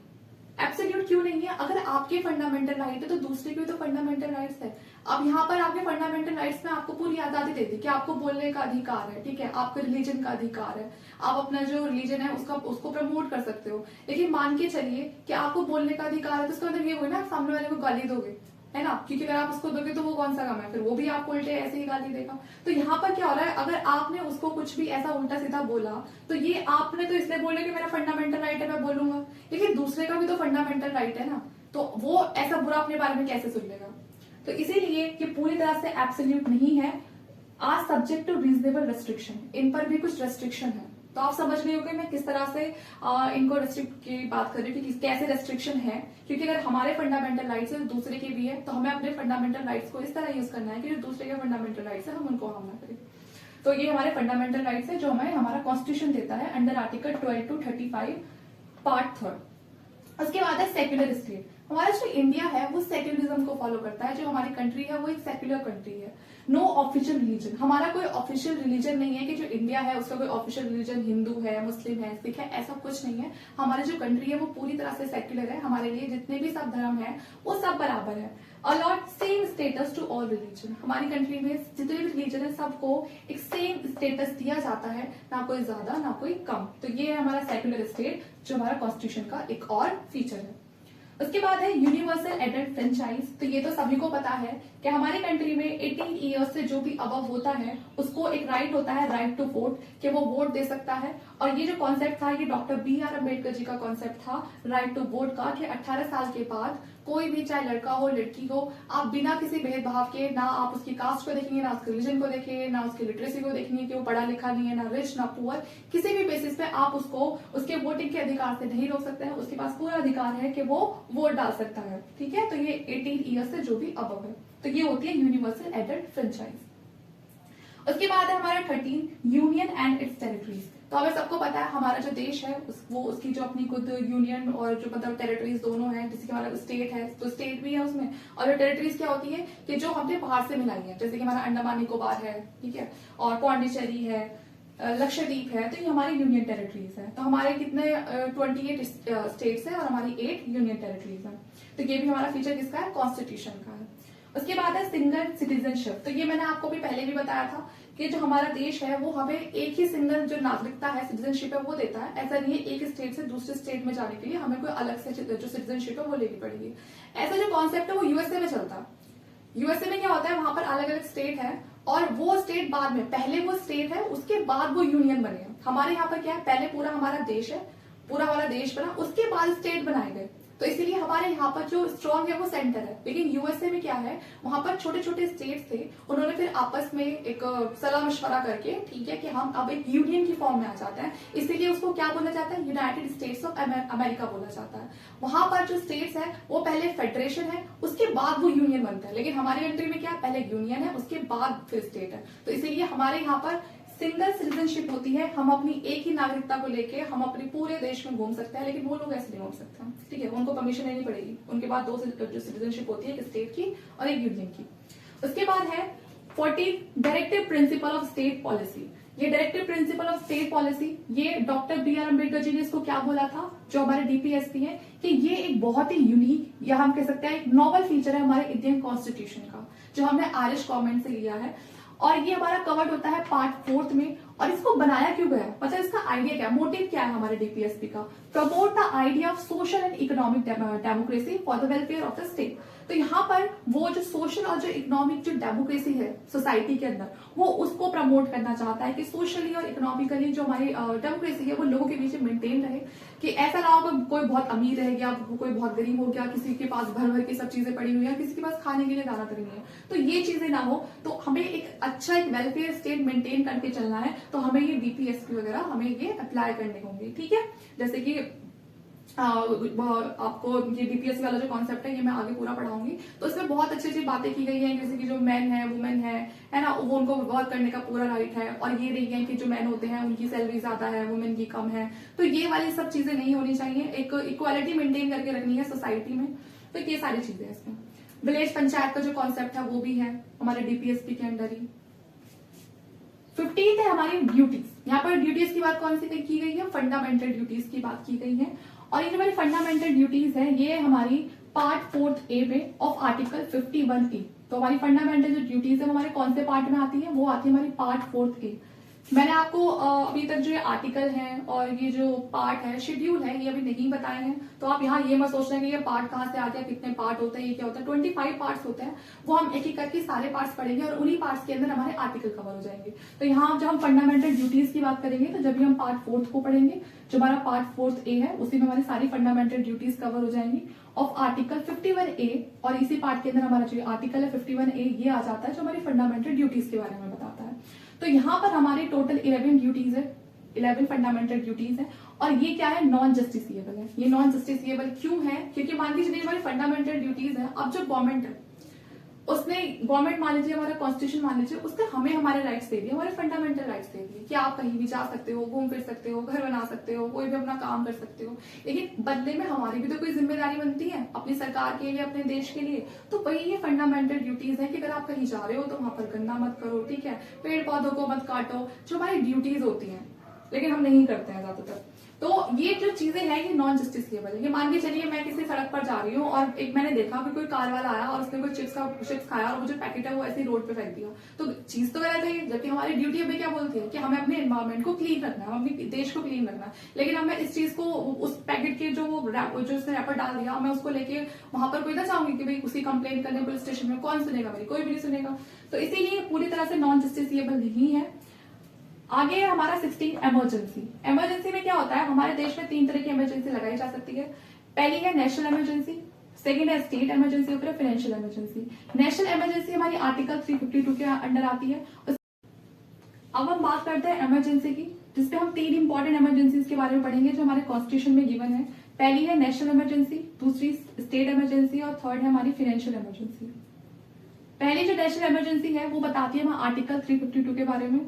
एब्सोल्यूट क्यों नहीं है? अगर आपके फंडामेंटल राइट है तो दूसरे के भी तो फंडामेंटल राइट्स है। अब यहाँ पर आपके फंडामेंटल राइट्स में आपको पूरी आजादी देती है कि आपको बोलने का अधिकार है, ठीक है, आपके रिलीजन का अधिकार है, आप अपना जो रिलीजन है उसको प्रमोट कर सकते हो। लेकिन मान के चलिए कि आपको बोलने का अधिकार है तो उसका मतलब ये हुआ ना सामने वाले को गाली दोगे, है ना, क्योंकि अगर आप उसको दोगे तो वो कौन सा काम है, फिर वो भी आपको उल्टे ऐसे ही गाली देगा। तो यहाँ पर क्या हो रहा है, अगर आपने उसको कुछ भी ऐसा उल्टा सीधा बोला तो ये आपने तो इसलिए बोले कि मेरा फंडामेंटल राइट है मैं बोलूंगा, लेकिन दूसरे का भी तो फंडामेंटल राइट है ना, तो वो ऐसा बुरा अपने बारे में कैसे सुन लेगा। तो इसीलिए ये पूरी तरह से एब्सोल्यूट नहीं है, are subject to reasonable restriction. इन पर भी कुछ रेस्ट्रिक्शन है। तो आप समझ रहे हो कि मैं किस तरह से इनको रेस्ट्रिक्ट की बात कर रही हूँ कि कैसे रेस्ट्रिक्शन है, क्योंकि अगर हमारे फंडामेंटल राइट्स है दूसरे के भी है तो हमें अपने फंडामेंटल राइट्स को इस तरह यूज करना है कि जो दूसरे के फंडामेंटल राइट्स है हम उनको हार्म ना करें। तो ये हमारे फंडामेंटल राइट्स है जो हमें हमारा कॉन्स्टिट्यूशन देता है अंडर आर्टिकल 12 to 35 पार्ट 3। उसके बाद है सेक्युलर स्टेट। हमारा जो इंडिया है वो सेक्युलरिज्म को फॉलो करता है। जो हमारी कंट्री है वो एक सेक्युलर कंट्री है। No official religion. हमारा कोई ऑफिशियल रिलीजन नहीं है कि जो इंडिया है उसका कोई ऑफिशियल रिलीजन हिंदू है, मुस्लिम है, सिख है, ऐसा कुछ नहीं है। हमारी जो कंट्री है वो पूरी तरह से सेक्युलर है। हमारे लिए जितने भी सब धर्म है वो सब बराबर है। Allot same status to all religion. हमारी कंट्री में जितने भी रिलीजन है सबको एक सेम स्टेटस दिया जाता है, ना कोई ज्यादा ना कोई कम। तो ये है हमारा सेक्युलर स्टेट जो हमारा कॉन्स्टिट्यूशन का एक और फीचर है। उसके बाद है यूनिवर्सल एडल्ट फ्रेंचाइज। तो ये तो सभी को पता है कि हमारी कंट्री में 18 ईयर्स से जो भी अबव होता है उसको एक राइट होता है, राइट टू वोट, कि वो वोट दे सकता है। और ये जो कॉन्सेप्ट था ये डॉक्टर BR अम्बेडकर जी का कॉन्सेप्ट था राइट टू वोट का, कि 18 साल के बाद कोई भी चाहे लड़का हो लड़की हो, आप बिना किसी भेदभाव के, ना आप उसकी कास्ट को देखेंगे, ना उसके रिलीजन को देखेंगे, ना उसकी लिटरेसी को देखेंगे कि वो पढ़ा लिखा नहीं है, ना रिच ना पुअर, किसी भी बेसिस पे आप उसको उसके वोटिंग के अधिकार से नहीं रोक सकते हैं। उसके पास पूरा अधिकार है कि वो वोट डाल सकता है, ठीक है। तो ये 18 ईयर्स से जो भी अबव है, तो ये होती है यूनिवर्सल एडल्ट फ्रेंचाइज। उसके बाद है हमारा 13 यूनियन एंड इट्स टेरिटरीज। तो हमें सबको पता है हमारा जो देश है वो उसकी जो अपनी खुद यूनियन और जो मतलब टेरिटरीज दोनों है, जैसे कि हमारा स्टेट है तो स्टेट भी है उसमें, और जो टेरिटरीज क्या होती है कि जो हमने बाहर से मिलाई है, जैसे कि हमारा अंडमान निकोबार है, ठीक है, और पौंडीचेरी है, लक्षद्वीप है, तो ये हमारी यूनियन टेरिटरीज है। तो हमारे कितने 28 स्टेट्स है और हमारी 8 यूनियन टेरिटरीज है। तो ये भी हमारा फीचर किसका है, कॉन्स्टिट्यूशन का है। उसके बाद है सिंगल सिटीजनशिप। तो ये मैंने आपको भी पहले भी बताया था कि जो हमारा देश है वो हमें एक ही सिंगल जो नागरिकता है, सिटीजनशिप है, वो देता है। ऐसा नहीं है एक स्टेट से दूसरे स्टेट में जाने के लिए हमें कोई अलग से जो सिटीजनशिप है वो लेनी पड़ेगी। ऐसा जो कॉन्सेप्ट है वो यूएसए में चलता है। यूएसए में क्या होता है, वहां पर अलग अलग स्टेट है और वो स्टेट बाद में, पहले वो स्टेट है उसके बाद वो यूनियन बनेगा। हमारे यहाँ पर क्या है, पहले पूरा हमारा देश है, पूरा हमारा देश बना, उसके बाद स्टेट बनाए गए। तो इसीलिए हमारे यहाँ पर जो स्ट्रॉन्ग है वो सेंटर है। लेकिन यूएसए में क्या है, वहां पर छोटे छोटे स्टेट्स थे, उन्होंने फिर आपस में एक सलाह मशवरा करके, ठीक है, कि हम अब एक यूनियन की फॉर्म में आ जाते हैं, इसीलिए उसको क्या बोला जाता है, यूनाइटेड स्टेट्स ऑफ अमेरिका बोला जाता है। वहां पर जो स्टेट्स है वो पहले फेडरेशन है, उसके बाद वो यूनियन बनता है। लेकिन हमारी कंट्री में क्या है, पहले यूनियन है उसके बाद फिर स्टेट है। तो इसीलिए हमारे यहाँ पर सिंगल सिटीजनशिप होती है, हम अपनी एक ही नागरिकता को लेके हम अपने पूरे देश में घूम सकते हैं। लेकिन वो लोग ऐसे नहीं घूम सकते हैं, ठीक है, उनको परमिशन लेनी पड़ेगी। उनके बाद दो जो सिटीजनशिप होती है, एक स्टेट की और एक यूनियन की। उसके बाद है 14 directive principle of state policy. ये directive principle of state policy, ये डॉक्टर BR अम्बेडकर जी ने इसको क्या बोला था, जो हमारे DPSP है, कि ये एक बहुत ही यूनिक या हम कह सकते हैं एक नॉवल फीचर है हमारे इंडियन कॉन्स्टिट्यूशन का, जो हमने आयरिश गवर्नमेंट से लिया है। और ये हमारा कवर्ड होता है पार्ट 4 में। और इसको बनाया क्यों गया, मतलब इसका आइडिया क्या, मोटिव क्या है हमारे डीपीएसपी का, promote the idea of social and economic democracy for the welfare of the state. तो यहाँ पर वो जो सोशल और जो इकोनॉमिक जो डेमोक्रेसी है सोसाइटी के अंदर, वो उसको प्रमोट करना चाहता है कि सोशली और इकोनॉमिकली जो हमारी डेमोक्रेसी है वो लोगों के बीच मेंटेन रहे, कि ऐसा ना हो कि कोई बहुत अमीर रह गया, कोई बहुत गरीब हो गया, किसी के पास भर भर की सब चीजें पड़ी हुई है, किसी के पास खाने के लिए दाना तक नहीं है। तो ये चीजें ना हो, तो हमें एक अच्छा एक वेलफेयर स्टेट मेंटेन करके चलना है, तो हमें ये डीपीएसपी वगैरह हमें ये अप्लाई करने होंगे, ठीक है। जैसे कि आपको ये डीपीएससी वाला जो कॉन्सेप्ट है ये मैं आगे पूरा पढ़ाऊंगी, तो इसमें बहुत अच्छी अच्छी बातें की गई हैं, जैसे कि जो मैन है वुमेन है ना, वो उनको वर्क करने का पूरा राइट है, और ये नहीं है कि जो मैन होते हैं उनकी सैलरी ज्यादा है, वुमेन की कम है। तो ये वाली सब चीजें नहीं होनी चाहिए, एक इक्वालिटी मेंटेन करके रखनी है सोसाइटी में। तो ये सारी चीजें हैं इसमें। विलेज पंचायत का जो कॉन्सेप्ट है वो भी है हमारे डीपीएसपी के अंडर ही। 15th है हमारी ड्यूटीज। यहाँ पर ड्यूटीज की बात कौन सी की गई है, फंडामेंटल ड्यूटीज की बात की गई है। और ये जो हमारी फंडामेंटल ड्यूटीज है ये हमारी पार्ट 4 ए में ऑफ आर्टिकल 51 ए। तो हमारी फंडामेंटल जो ड्यूटीज है वो हमारे कौन से पार्ट में आती है, वो आती है हमारी पार्ट 4 ए। मैंने आपको अभी तक जो ये आर्टिकल है और ये जो पार्ट है, शेड्यूल है, ये अभी नहीं बताए हैं। तो आप यहाँ ये मत सोचना कि ये पार्ट कहाँ से आते हैं, कितने पार्ट होते हैं, ये क्या होता है। 25 पार्ट्स होते हैं, वो हम एक एक करके सारे पार्ट्स पढ़ेंगे और उन्हीं पार्ट्स के अंदर हमारे आर्टिकल कवर हो जाएंगे। तो यहाँ जब हम फंडामेंटल ड्यूटीज की बात करेंगे तो जब भी हम पार्ट 4 को पढ़ेंगे, जो हमारा पार्ट 4 ए है उसी में हमारी सारी फंडामेंटल ड्यूटीज कवर हो जाएंगी ऑफ आर्टिकल 51 ए। और इसी पार्ट के अंदर हमारा जो आर्टिकल है 51 ए ये आ जाता है, जो हमारी फंडामेंटल ड्यूटीज के बारे में बताता है। तो यहाँ पर हमारे टोटल 11 ड्यूटीज है, 11 फंडामेंटल ड्यूटीज है। और ये क्या है, नॉन जस्टिसिएबल है। ये नॉन जस्टिसिएबल क्यों है, क्योंकि मान लीजिए हमारी फंडामेंटल ड्यूटीज है, अब जो गवर्नमेंट है उसने, गवर्नमेंट मान लीजिए हमारा कॉन्स्टिट्यूशन मान लीजिए, उसने हमें हमारे राइट्स दे दिए, हमारे फंडामेंटल राइट्स दे दिए कि आप कहीं भी जा सकते हो, घूम फिर सकते हो, घर बना सकते हो, कोई भी अपना काम कर सकते हो। लेकिन बदले में हमारी भी तो कोई जिम्मेदारी बनती है अपनी सरकार के लिए, अपने देश के लिए। तो वही ये फंडामेंटल ड्यूटीज है कि अगर आप कहीं जा रहे हो तो वहां पर गंदा मत करो, ठीक है, पेड़ पौधों को मत काटो, जो हमारी ड्यूटीज होती है, लेकिन हम नहीं करते हैं ज्यादातर। तो ये जो चीजें हैं ये नॉन जस्टिसिएबल है। ये मान के चलिए मैं किसी सड़क पर जा रही हूँ और एक मैंने देखा कि कोई कार वाला आया और उसने कोई चिप्स खाया और वो जो पैकेट है वो ऐसे ही रोड पे फेंक दिया, तो चीज तो गलत है। जबकि हमारी ड्यूटी हमें क्या बोलती है कि हमें अपने एनवायरमेंट को क्लीन रखना है, अपने देश को क्लीन रखना है। लेकिन हमें इस चीज को, उस पैकेट के जो उसने रैपर डाल दिया, मैं उसको लेके वहां पर कोई ना चाहूंगी कि भाई उसी कंप्लेन करने पुलिस स्टेशन में, कौन सुनेगा मेरी, कोई भी नहीं सुनेगा। तो इसीलिए पूरी तरह से नॉन जस्टिसिएबल नहीं है। आगे हमारा 16 इमरजेंसी। इमरजेंसी में क्या होता है, हमारे देश में 3 तरह की इमरजेंसी लगाई जा सकती है। पहली है नेशनल इमरजेंसी, सेकंड है स्टेट इमरजेंसी, और फाइनेंशियल इमरजेंसी। नेशनल इमरजेंसी हमारी आर्टिकल 352 के अंडर आती है। अब हम बात करते हैं इमरजेंसी की, जिसपे हम 3 इंपॉर्टेंट इमरजेंसी के बारे में पढ़ेंगे जो हमारे कॉन्स्टिट्यूशन में गिवन है। पहली है नेशनल इमरजेंसी, दूसरी स्टेट इमरजेंसी, और थर्ड है हमारी फाइनेंशियल इमरजेंसी। पहली जो नेशनल इमरजेंसी है वो बताती है आर्टिकल 352 के बारे में।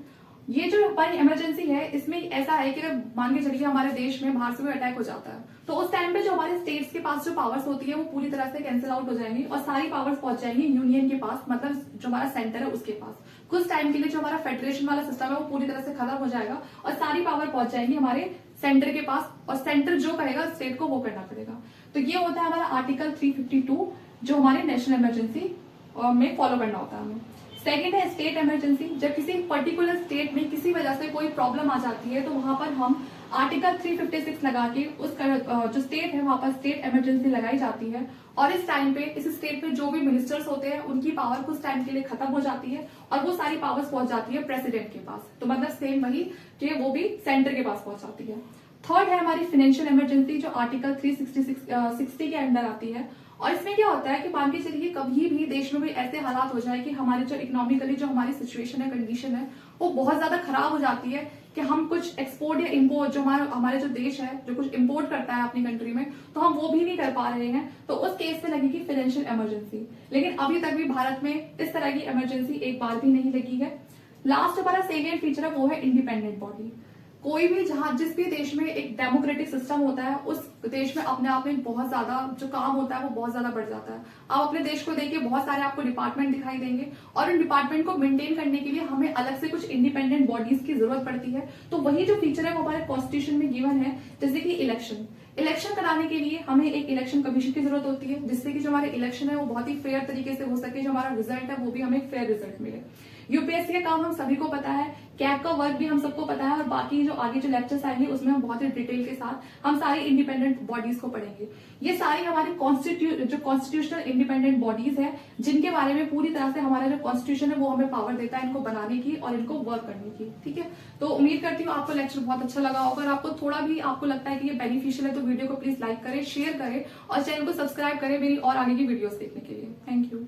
ये जो हमारी इमरजेंसी है इसमें ऐसा है कि अगर मान के चलिए हमारे देश में बाहर से कोई अटैक हो जाता है, तो उस टाइम पे जो हमारे स्टेट्स के पास जो पावर्स होती है वो पूरी तरह से कैंसिल आउट हो जाएंगी और सारी पावर्स पहुंच जाएंगी यूनियन के पास, मतलब जो हमारा सेंटर है उसके पास। कुछ टाइम के लिए जो हमारा फेडरेशन वाला सिस्टम है वो पूरी तरह से खत्म हो जाएगा और सारी पावर पहुंच जाएंगी हमारे सेंटर के पास, और सेंटर जो करेगा स्टेट को वो करना पड़ेगा। तो ये होता है हमारा आर्टिकल 352 जो हमारे नेशनल इमरजेंसी में फॉलो करना होता है हमें। सेकेंड है स्टेट इमरजेंसी। जब किसी पर्टिकुलर स्टेट में किसी वजह से कोई प्रॉब्लम आ जाती है तो वहां पर हम आर्टिकल 356 लगा के उस जो स्टेट है वहां पर स्टेट इमरजेंसी लगाई जाती है। और इस टाइम पे इस स्टेट में जो भी मिनिस्टर्स होते हैं उनकी पावर कुछ टाइम के लिए खत्म हो जाती है और वो सारी पावर्स पहुंच जाती है प्रेसिडेंट के पास। तो मतलब सेम वही कि वो भी सेंटर के पास पहुंच जाती है। थर्ड है हमारी फाइनेंशियल इमरजेंसी जो आर्टिकल 360 के अंडर आती है। और इसमें क्या होता है कि मान के चलिए कभी भी देश में कोई ऐसे हालात हो जाए कि हमारे जो इकोनॉमिकली जो हमारी सिचुएशन है, कंडीशन है, वो बहुत ज्यादा खराब हो जाती है कि हम कुछ एक्सपोर्ट या इम्पोर्ट, जो हमारे जो देश है जो कुछ इम्पोर्ट करता है अपनी कंट्री में, तो हम वो भी नहीं कर पा रहे हैं, तो उस केस में लगेगी फाइनेंशियल इमरजेंसी। लेकिन अभी तक भी भारत में इस तरह की इमरजेंसी एक बार भी नहीं लगी है। लास्ट हमारा सेलिएंट फीचर है वो है इंडिपेंडेंट बॉडी। कोई भी जहां जिस भी देश में एक डेमोक्रेटिक सिस्टम होता है उस देश में अपने आप में बहुत ज्यादा जो काम होता है वो बहुत ज्यादा बढ़ जाता है। आप अपने देश को देखिए, बहुत सारे आपको डिपार्टमेंट दिखाई देंगे और इन डिपार्टमेंट को मेंटेन करने के लिए हमें अलग से कुछ इंडिपेंडेंट बॉडीज की जरूरत पड़ती है। तो वही जो फीचर है वो हमारे कॉन्स्टिट्यूशन में गिवन है। जैसे कि इलेक्शन कराने के लिए हमें एक इलेक्शन कमीशन की जरूरत होती है, जिससे कि जो हमारे इलेक्शन है वो बहुत ही फेयर तरीके से हो सके, जो हमारा रिजल्ट है वो भी हमें फेयर रिजल्ट मिले। यूपीएससी का काम हम सभी को पता है कैग का वर्क भी हम सबको पता है, और बाकी जो आगे जो लेक्चर्स आएंगे उसमें हम बहुत ही डिटेल के साथ हम सारी इंडिपेंडेंट बॉडीज को पढ़ेंगे। ये सारी हमारे कॉन्स्टिट्यूशनल इंडिपेंडेंट बॉडीज है, जिनके बारे में पूरी तरह से हमारा जो कॉन्स्टिट्यूशन है वो हमें पावर देता है इनको बनाने की और इनको वर्क करने की। ठीक है, तो उम्मीद करती हूँ आपको लेक्चर बहुत अच्छा लगा होगा। अगर आपको थोड़ा भी आपको लगता है कि ये बेनिफिशियल है तो वीडियो को प्लीज लाइक करें, शेयर करें और चैनल को सब्सक्राइब करें मेरी और आगे की वीडियोस देखने के लिए। Thank you.